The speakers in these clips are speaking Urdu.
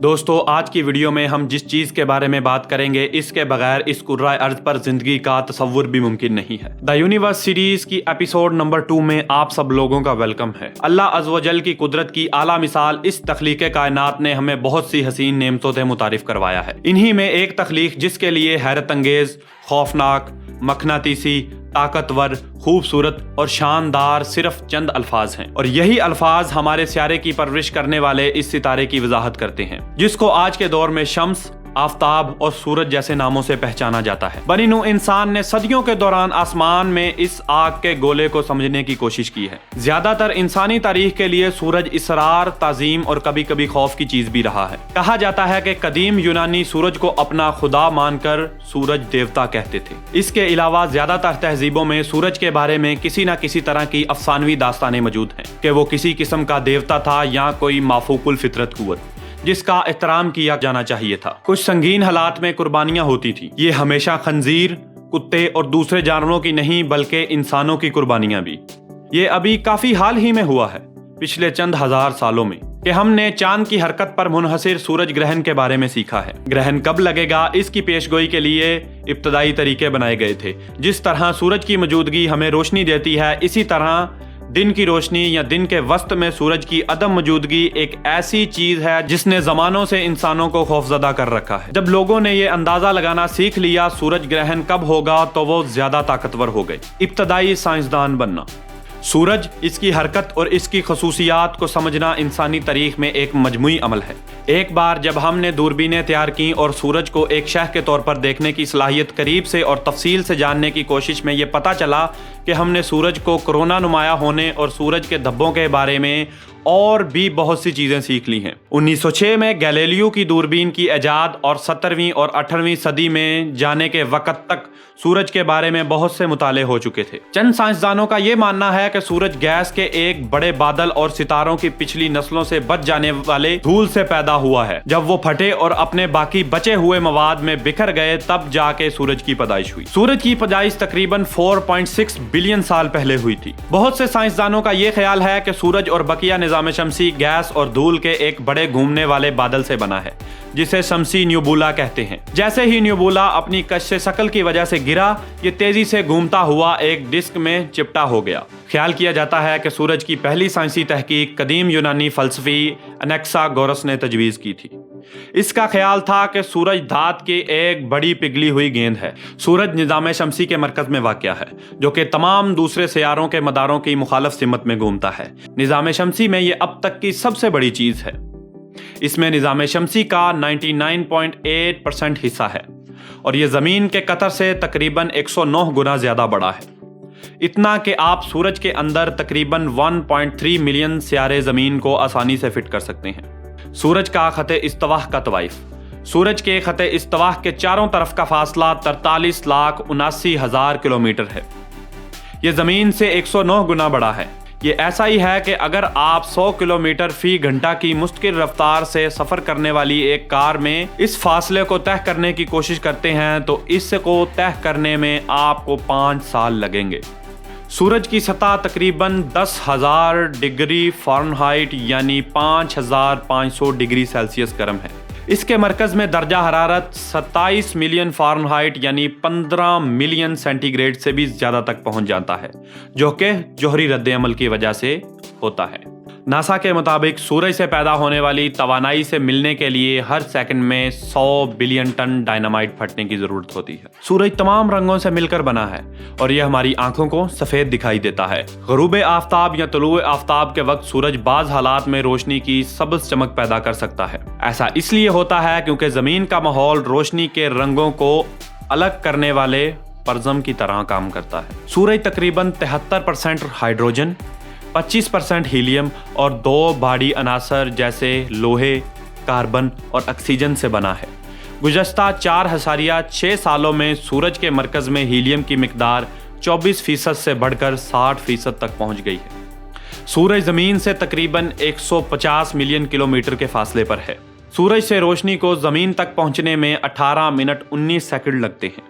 دوستو آج کی ویڈیو میں ہم جس چیز کے بارے میں بات کریں گے اس کے بغیر اس کرۂ ارض پر زندگی کا تصور بھی ممکن نہیں ہے۔ دا یونیورس سیریز کی ایپیسوڈ نمبر 2 میں آپ سب لوگوں کا ویلکم ہے۔ اللہ عز و جل کی قدرت کی اعلیٰ مثال اس تخلیق کائنات نے ہمیں بہت سی حسین نعمتوں سے متعارف کروایا ہے۔ انہی میں ایک تخلیق جس کے لیے حیرت انگیز، خوفناک، مقناطیسی، طاقتور، خوبصورت اور شاندار صرف چند الفاظ ہیں، اور یہی الفاظ ہمارے سیارے کی پرورش کرنے والے اس ستارے کی وضاحت کرتے ہیں جس کو آج کے دور میں شمس، آفتاب اور سورج جیسے ناموں سے پہچانا جاتا ہے۔ بنی نوع انسان نے صدیوں کے دوران آسمان میں اس آگ کے گولے کو سمجھنے کی کوشش کی ہے۔ زیادہ تر انسانی تاریخ کے لیے سورج اسرار، تعظیم اور کبھی کبھی خوف کی چیز بھی رہا ہے۔ کہا جاتا ہے کہ قدیم یونانی سورج کو اپنا خدا مان کر سورج دیوتا کہتے تھے۔ اس کے علاوہ زیادہ تر تہذیبوں میں سورج کے بارے میں کسی نہ کسی طرح کی افسانوی داستانیں موجود ہیں کہ وہ کسی قسم کا دیوتا تھا یا کوئی مافوق الفطرت قوت جس کا احترام کیا جانا چاہیے تھا۔ کچھ سنگین حالات میں قربانیاں ہوتی تھیں۔ یہ ہمیشہ خنزیر، کتے اور دوسرے جانوروں کی نہیں بلکہ انسانوں کی قربانیاں بھی۔ یہ ابھی کافی حال ہی میں ہوا ہے، پچھلے چند ہزار سالوں میں، کہ ہم نے چاند کی حرکت پر منحصر سورج گرہن کے بارے میں سیکھا ہے۔ گرہن کب لگے گا اس کی پیشگوئی کے لیے ابتدائی طریقے بنائے گئے تھے۔ جس طرح سورج کی موجودگی ہمیں روشنی دیتی ہے، اسی طرح دن کی روشنی یا دن کے وسط میں سورج کی عدم موجودگی ایک ایسی چیز ہے جس نے زمانوں سے انسانوں کو خوفزدہ کر رکھا ہے۔ جب لوگوں نے یہ اندازہ لگانا سیکھ لیا سورج گرہن کب ہوگا تو وہ زیادہ طاقتور ہو گئے۔ ابتدائی سائنسدان بننا۔ سورج، اس کی حرکت اور اس کی خصوصیات کو سمجھنا انسانی تاریخ میں ایک مجموعی عمل ہے۔ ایک بار جب ہم نے دوربینیں تیار کیں اور سورج کو ایک شہ کے طور پر دیکھنے کی صلاحیت قریب سے اور تفصیل سے جاننے کی کوشش میں یہ پتہ چلا کہ ہم نے سورج کو کرونا نمایاں ہونے اور سورج کے دھبوں کے بارے میں اور بھی بہت سی چیزیں سیکھ لی ہیں۔ 1906 میں گیلیلیو کی دوربین کی ایجاد اور 17ویں اور 18ویں صدی میں جانے کے وقت تک سورج کے بارے میں بہت سے مطالعے ہو چکے تھے۔ چند سائنسدانوں کا یہ ماننا ہے کہ سورج گیس کے ایک بڑے بادل اور ستاروں کی پچھلی نسلوں سے بچ جانے والے دھول سے پیدا ہوا ہے۔ جب وہ پھٹے اور اپنے باقی بچے ہوئے مواد میں بکھر گئے تب جا کے سورج کی پیدائش ہوئی۔ سورج کی پیدائش تقریباً 4.6 بلین سال پہلے ہوئی تھی۔ بہت سے سائنسدانوں کا یہ خیال ہے کہ سورج اور بقیہ نظام شمسی گیس اور دھول کے ایک بڑے گھومنے والے بادل سے بنا ہے جسے شمسی نیوبولا کہتے ہیں۔ جیسے ہی نیوبولا اپنی کش شکل کی وجہ سے گرا، یہ تیزی سے گھومتا ہوا ایک ڈسک میں چپٹا ہو گیا۔ خیال کیا جاتا ہے کہ سورج کی پہلی سائنسی تحقیق قدیم یونانی فلسفی انیکساگورس نے تجویز کی تھی۔ اس کا خیال تھا کہ سورج دھات کی ایک بڑی پگھلی ہوئی گیند ہے۔ سورج نظام شمسی کے مرکز میں واقع ہے جو کہ تمام دوسرے سیاروں کے مداروں کی مخالف سمت میں گھومتا ہے۔ نظام شمسی میں یہ اب تک کی سب سے بڑی چیز ہے۔ اس میں نظام شمسی کا 99.8% حصہ ہے اور یہ زمین کے قطر سے تقریباً 109 گنا زیادہ بڑا ہے۔ اتنا کہ آپ سورج کے اندر تقریباً 1.3 ملین سیارے زمین کو آسانی سے فٹ کر سکتے ہیں۔ سورج کا خط استواء کا طوائف۔ سورج کے خط استواء کے چاروں طرف کا فاصلہ 43,79,000 کلومیٹر ہے۔ یہ زمین سے 109 گنا بڑا ہے۔ یہ ایسا ہی ہے کہ اگر آپ 100 کلومیٹر فی گھنٹہ کی مستقل رفتار سے سفر کرنے والی ایک کار میں اس فاصلے کو طے کرنے کی کوشش کرتے ہیں تو اس کو طے کرنے میں آپ کو 5 سال لگیں گے۔ سورج کی سطح تقریباً 10,000 ڈگری فارنہائٹ یعنی 5,500 ڈگری سیلسیس گرم ہے۔ اس کے مرکز میں درجہ حرارت 27 ملین فارنہائٹ یعنی 15 ملین سینٹی گریڈ سے بھی زیادہ تک پہنچ جاتا ہے، جو کہ جوہری رد عمل کی وجہ سے ہوتا ہے۔ ناسا کے مطابق سورج سے پیدا ہونے والی توانائی سے ملنے کے لیے ہر سیکنڈ میں 100 بلین ٹن ڈائنامائٹ پھٹنے کی ضرورت ہوتی ہے۔ سورج تمام رنگوں سے مل کر بنا ہے اور یہ ہماری آنکھوں کو سفید دکھائی دیتا ہے۔ غروب آفتاب یا طلوع آفتاب کے وقت سورج بعض حالات میں روشنی کی سبز چمک پیدا کر سکتا ہے۔ ایسا اس لیے ہوتا ہے کیونکہ زمین کا ماحول روشنی کے رنگوں کو الگ کرنے والے پرزم کی طرح کام کرتا ہے۔ سورج تقریباً 73% ہائیڈروجن، 25% ہیلیم اور 2 بھاری عناصر جیسے لوہے، کاربن اور آکسیجن سے بنا ہے۔ گزشتہ 4.6 سالوں میں سورج کے مرکز میں ہیلیم کی مقدار 24% سے بڑھ کر 60% تک پہنچ گئی ہے۔ سورج زمین سے تقریباً 150 ملین کلومیٹر کے فاصلے پر ہے۔ سورج سے روشنی کو زمین تک پہنچنے میں 18 منٹ 19 سیکنڈ لگتے ہیں۔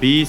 20